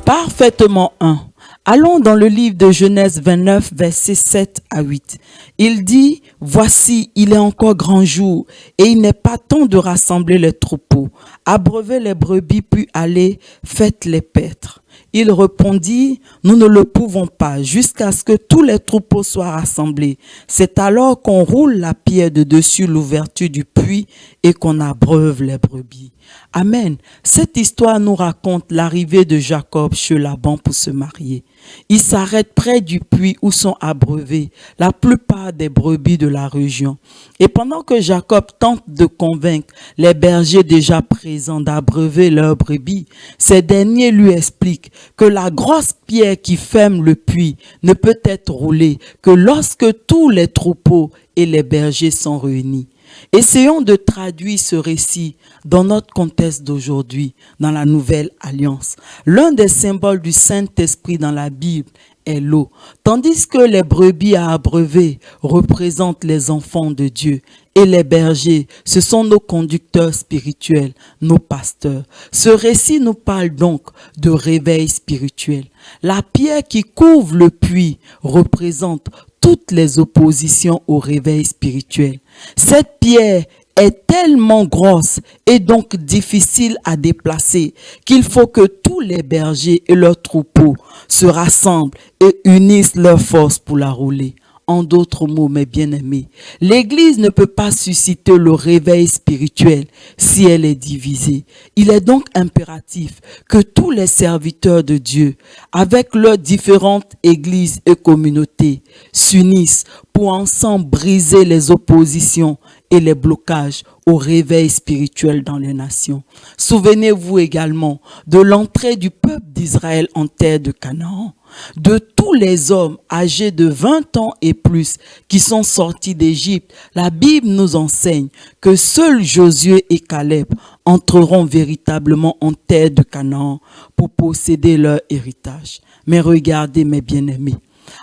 Parfaitement un. Allons dans le livre de Genèse 29, versets 7 à 8. Il dit, « Voici, il est encore grand jour, et il n'est pas temps de rassembler les troupeaux. Abreuvez les brebis, puis allez, faites les paître. » Il répondit, « Nous ne le pouvons pas, jusqu'à ce que tous les troupeaux soient rassemblés. C'est alors qu'on roule la pierre de dessus l'ouverture du puits et qu'on abreuve les brebis. » Amen. Cette histoire nous raconte l'arrivée de Jacob chez Laban pour se marier. Il s'arrête près du puits où sont abreuvés la plupart des brebis de la région. Et pendant que Jacob tente de convaincre les bergers déjà présents d'abreuver leurs brebis, ces derniers lui expliquent que la grosse pierre qui ferme le puits ne peut être roulée que lorsque tous les troupeaux et les bergers sont réunis. Essayons de traduire ce récit dans notre contexte d'aujourd'hui, dans la Nouvelle Alliance. L'un des symboles du Saint-Esprit dans la Bible est l'eau, tandis que les brebis à abreuver représentent les enfants de Dieu et les bergers, ce sont nos conducteurs spirituels, nos pasteurs. Ce récit nous parle donc de réveil spirituel. La pierre qui couvre le puits représente toutes les oppositions au réveil spirituel. Cette pierre est tellement grosse et donc difficile à déplacer qu'il faut que tous les bergers et leurs troupeaux se rassemblent et unissent leurs forces pour la rouler. En d'autres mots, mes bien-aimés, l'Église ne peut pas susciter le réveil spirituel si elle est divisée. Il est donc impératif que tous les serviteurs de Dieu, avec leurs différentes églises et communautés, s'unissent pour ensemble briser les oppositions et les blocages au réveil spirituel dans les nations. Souvenez-vous également de l'entrée du peuple d'Israël en terre de Canaan. De tous les hommes âgés de 20 ans et plus qui sont sortis d'Égypte, la Bible nous enseigne que seuls Josué et Caleb entreront véritablement en terre de Canaan pour posséder leur héritage. Mais regardez, mes bien-aimés,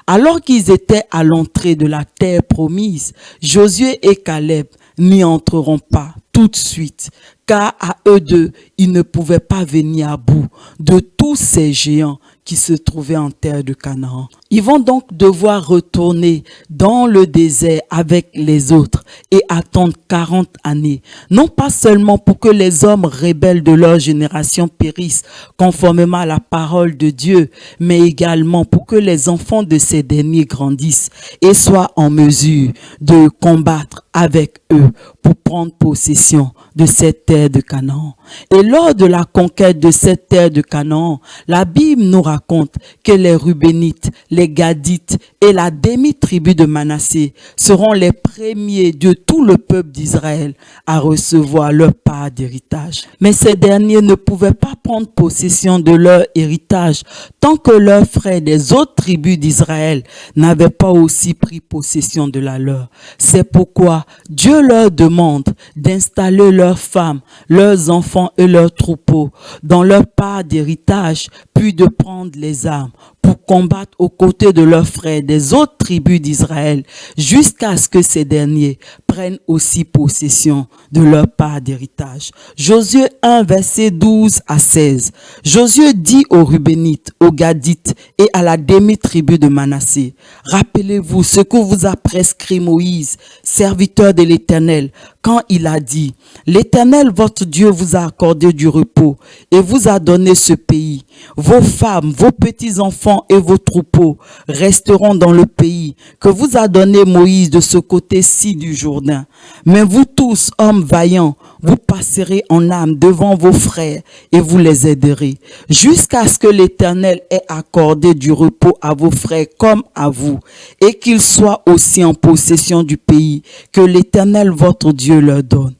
alors qu'ils étaient à l'entrée de la terre promise, Josué et Caleb n'y entreront pas tout de suite, car à eux deux, ils ne pouvaient pas venir à bout de tous ces géants qui se trouvaient en terre de Canaan. Ils vont donc devoir retourner dans le désert avec les autres et attendre 40 années, non pas seulement pour que les hommes rebelles de leur génération périssent conformément à la parole de Dieu, mais également pour que les enfants de ces derniers grandissent et soient en mesure de combattre avec eux pour prendre possession de cette terre de Canaan. Et lors de la conquête de cette terre de Canaan, la Bible nous raconte que les Rubénites, les Gadites et la demi-tribu de Manassé seront les premiers de tout le peuple d'Israël à recevoir leur part d'héritage. Mais ces derniers ne pouvaient pas prendre possession de leur héritage tant que leurs frères des autres tribus d'Israël n'avaient pas aussi pris possession de la leur. C'est pourquoi Dieu leur demande d'installer leurs femmes, leurs enfants et leurs troupeaux dans leur part d'héritage, puis de prendre les armes pour combattre aux côtés de leurs frères des autres tribus d'Israël, jusqu'à ce que ces derniers prennent aussi possession de leur part d'héritage. Josué 1, verset 12 à 16. Josué dit aux Rubénites, aux Gadites et à la demi-tribu de Manassé, « Rappelez-vous ce que vous a prescrit Moïse, serviteur de l'Éternel, quand il a dit, « L'Éternel, votre Dieu, vous a accordé du repos et vous a donné ce pays. Vos femmes, vos petits-enfants et vos troupeaux resteront dans le pays que vous a donné Moïse de ce côté-ci du Jourdain. Mais vous tous, hommes vaillants, vous passerez en âme devant vos frères et vous les aiderez, jusqu'à ce que l'Éternel ait accordé du repos à vos frères comme à vous, et qu'ils soient aussi en possession du pays que l'Éternel votre Dieu leur donne.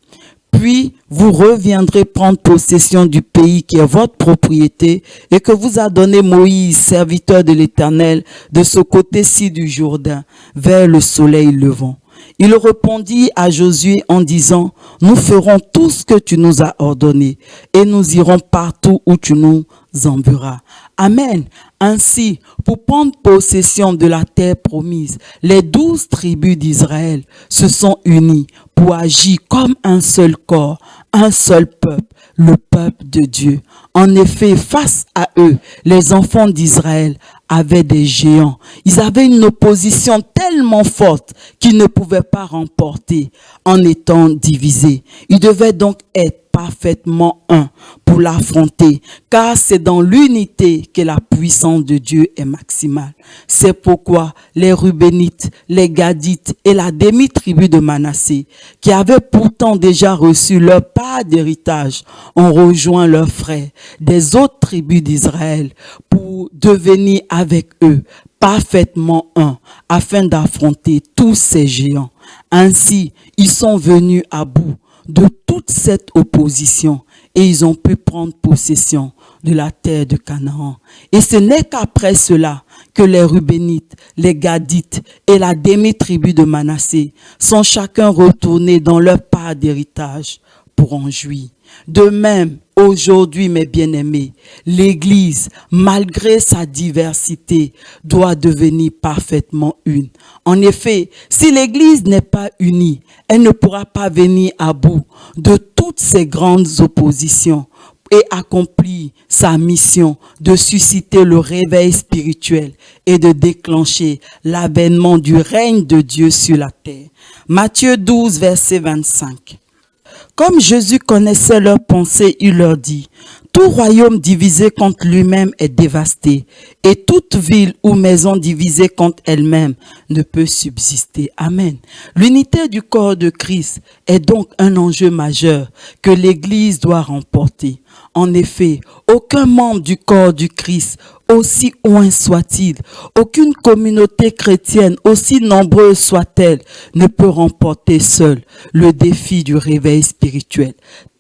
Puis vous reviendrez prendre possession du pays qui est votre propriété et que vous a donné Moïse, serviteur de l'Éternel, de ce côté-ci du Jourdain, vers le soleil levant. » Il répondit à Josué en disant, « Nous ferons tout ce que tu nous as ordonné et nous irons partout où tu nous enverras. » Amen. Ainsi, pour prendre possession de la terre promise, les 12 tribus d'Israël se sont unies pour agir comme un seul corps, un seul peuple, le peuple de Dieu. En effet, face à eux, les enfants d'Israël avaient des géants. Ils avaient une opposition tellement forte qu'ils ne pouvaient pas remporter en étant divisés. Ils devaient donc être parfaitement un pour l'affronter, car c'est dans l'unité que la puissance de Dieu est maximale. C'est pourquoi les Rubénites, les Gadites et la demi-tribu de Manassé, qui avaient pourtant déjà reçu leur part d'héritage, ont rejoint leurs frères des autres tribus d'Israël pour devenir avec eux parfaitement un, afin d'affronter tous ces géants. Ainsi, ils sont venus à bout de toute cette opposition et ils ont pu prendre possession de la terre de Canaan. Et ce n'est qu'après cela que les Rubénites, les Gadites et la demi-tribu de Manassé sont chacun retournés dans leur part d'héritage pour en jouir. De même, aujourd'hui, mes bien-aimés, l'Église, malgré sa diversité, doit devenir parfaitement une. En effet, si l'Église n'est pas unie, elle ne pourra pas venir à bout de toutes ces grandes oppositions et accomplir sa mission de susciter le réveil spirituel et de déclencher l'avènement du règne de Dieu sur la terre. Matthieu 12, verset 25. Comme Jésus connaissait leurs pensées, il leur dit, « Tout royaume divisé contre lui-même est dévasté, et toute ville ou maison divisée contre elle-même ne peut subsister. » Amen. L'unité du corps de Christ est donc un enjeu majeur que l'Église doit remporter. En effet, aucun membre du corps du Christ, aussi loin soit-il, aucune communauté chrétienne, aussi nombreuse soit-elle, ne peut remporter seule le défi du réveil spirituel.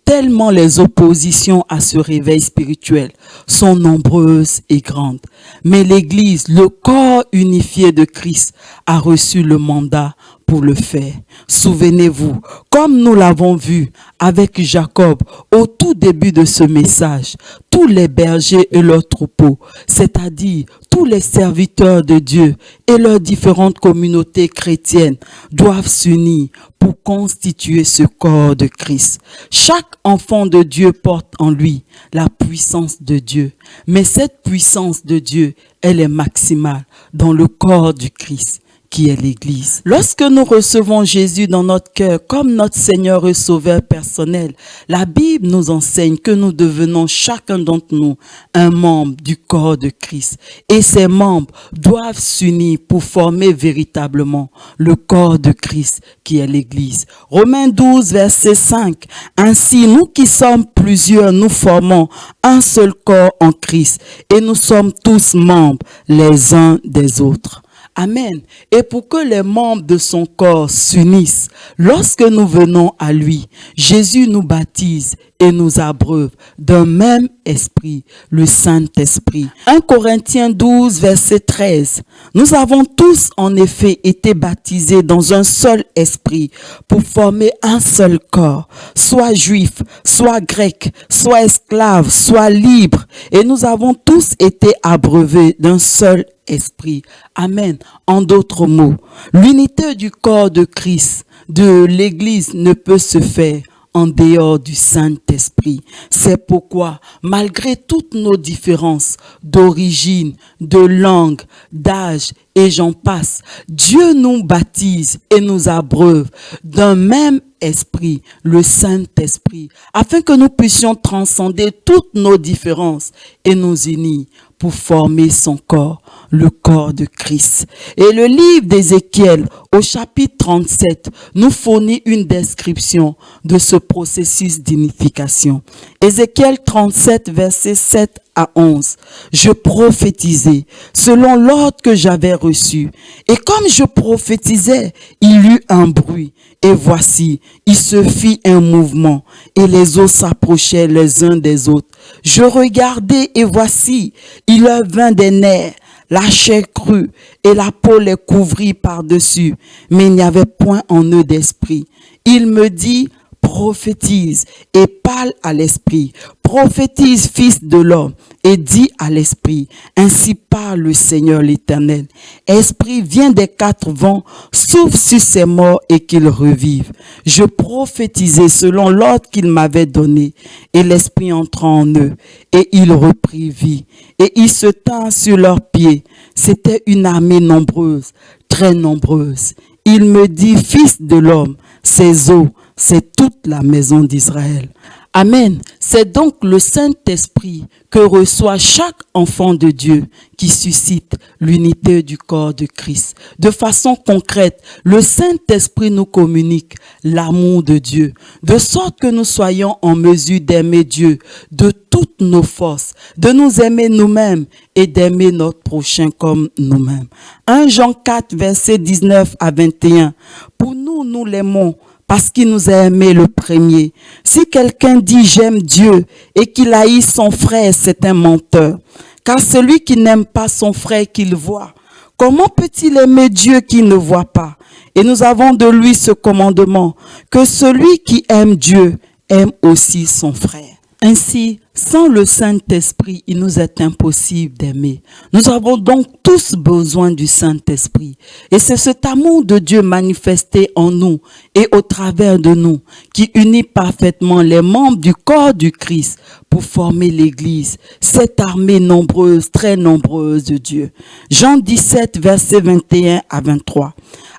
Tellement les oppositions à ce réveil spirituel sont nombreuses et grandes. Mais l'Église, le corps unifié de Christ, a reçu le mandat pour le faire. Souvenez-vous, comme nous l'avons vu avec Jacob au tout début de ce message, tous les bergers et leurs troupeaux, c'est-à-dire tous les serviteurs de Dieu et leurs différentes communautés chrétiennes doivent s'unir pour constituer ce corps de Christ. Chaque enfant de Dieu porte en lui la puissance de Dieu, mais cette puissance de Dieu, elle est maximale dans le corps du Christ, qui est l'Église. Lorsque nous recevons Jésus dans notre cœur comme notre Seigneur et Sauveur personnel, la Bible nous enseigne que nous devenons chacun d'entre nous un membre du corps de Christ. Et ces membres doivent s'unir pour former véritablement le corps de Christ qui est l'Église. Romains 12, verset 5. Ainsi, nous qui sommes plusieurs, nous formons un seul corps en Christ et nous sommes tous membres les uns des autres. Amen. Et pour que les membres de son corps s'unissent, lorsque nous venons à lui, Jésus nous baptise et nous abreuve d'un même esprit, le Saint-Esprit. 1 Corinthiens 12, verset 13. Nous avons tous en effet été baptisés dans un seul esprit pour former un seul corps, soit juif, soit grec, soit esclave, soit libre. Et nous avons tous été abreuvés d'un seul esprit. Amen. En d'autres mots, l'unité du corps de Christ, de l'Église, ne peut se faire en dehors du Saint-Esprit. C'est pourquoi, malgré toutes nos différences d'origine, de langue, d'âge et j'en passe, Dieu nous baptise et nous abreuve d'un même esprit, le Saint-Esprit, afin que nous puissions transcender toutes nos différences et nous unir pour former son corps, le corps de Christ. Et le livre d'Ézéchiel, au chapitre 37, nous fournit une description de ce processus d'unification. Ézéchiel 37, versets 7 à 11. Je prophétisais selon l'ordre que j'avais reçu. Et comme je prophétisais, il y eut un bruit. Et voici, il se fit un mouvement. Et les eaux s'approchaient les uns des autres. Je regardai et voici, il leur vint des nerfs, la chair crue et la peau les couvrit par-dessus. Mais il n'y avait point en eux d'esprit. Il me dit, prophétise et parle à l'esprit. Prophétise, fils de l'homme, et dit à l'esprit, ainsi parle le Seigneur l'Éternel. Esprit, viens des quatre vents, souffle sur ces morts et qu'ils revivent. Je prophétisai selon l'ordre qu'il m'avait donné, et l'Esprit entra en eux, et il reprit vie. Et ils se tinrent sur leurs pieds. C'était une armée nombreuse, très nombreuse. Il me dit, fils de l'homme, ces eaux, c'est toute la maison d'Israël. Amen. C'est donc le Saint-Esprit que reçoit chaque enfant de Dieu qui suscite l'unité du corps de Christ. De façon concrète, le Saint-Esprit nous communique l'amour de Dieu, de sorte que nous soyons en mesure d'aimer Dieu de toutes nos forces, de nous aimer nous-mêmes et d'aimer notre prochain comme nous-mêmes. 1 Jean 4, versets 19 à 21. Pour nous, nous l'aimons parce qu'il nous a aimés le premier. Si quelqu'un dit j'aime Dieu et qu'il haït son frère, c'est un menteur. Car celui qui n'aime pas son frère qu'il voit, comment peut-il aimer Dieu qu'il ne voit pas? Et nous avons de lui ce commandement, que celui qui aime Dieu aime aussi son frère. Ainsi, sans le Saint-Esprit, il nous est impossible d'aimer. Nous avons donc tous besoin du Saint-Esprit. Et c'est cet amour de Dieu manifesté en nous et au travers de nous qui unit parfaitement les membres du corps du Christ pour former l'Église, cette armée nombreuse, très nombreuse de Dieu. Jean 17, versets 21 à 23.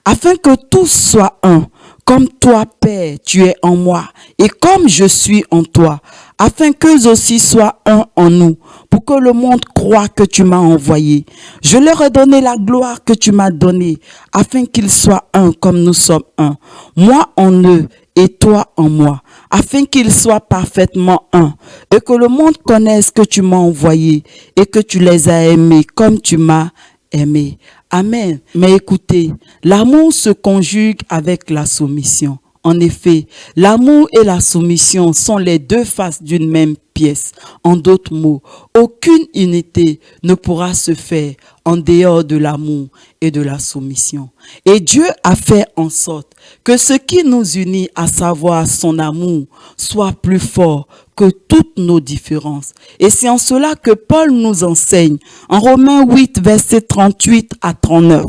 Afin que tous soient un, comme toi, Père, tu es en moi, et comme je suis en toi, afin qu'eux aussi soient un en nous, pour que le monde croie que tu m'as envoyé. Je leur ai donné la gloire que tu m'as donnée, afin qu'ils soient un comme nous sommes un. Moi en eux et toi en moi, afin qu'ils soient parfaitement un, et que le monde connaisse que tu m'as envoyé, et que tu les as aimés comme tu m'as aimé. Amen. Mais écoutez, l'amour se conjugue avec la soumission. En effet, l'amour et la soumission sont les deux faces d'une même pièce. En d'autres mots, aucune unité ne pourra se faire en dehors de l'amour et de la soumission. Et Dieu a fait en sorte que ce qui nous unit, à savoir son amour, soit plus fort que toutes nos différences. Et c'est en cela que Paul nous enseigne en Romains 8, versets 38 à 39.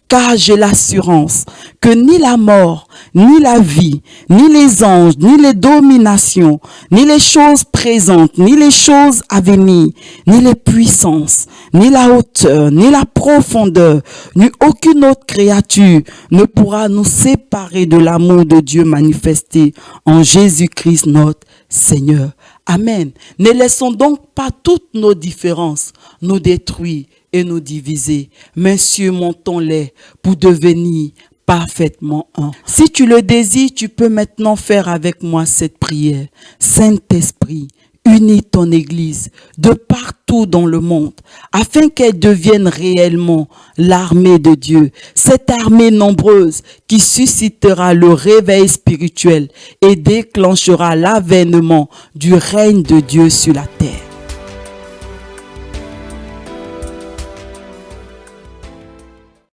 Car j'ai l'assurance que ni la mort, ni la vie, ni les anges, ni les dominations, ni les choses présentes, ni les choses à venir, ni les puissances, ni la hauteur, ni la profondeur, ni aucune autre créature ne pourra nous séparer de l'amour de Dieu manifesté en Jésus-Christ notre Seigneur. Amen. Ne laissons donc pas toutes nos différences nous détruire et nous diviser, mais surmontons-les pour devenir parfaitement un. Si tu le désires, tu peux maintenant faire avec moi cette prière. Saint-Esprit, unis ton Église de partout dans le monde, afin qu'elle devienne réellement l'armée de Dieu, cette armée nombreuse qui suscitera le réveil spirituel et déclenchera l'avènement du règne de Dieu sur la terre.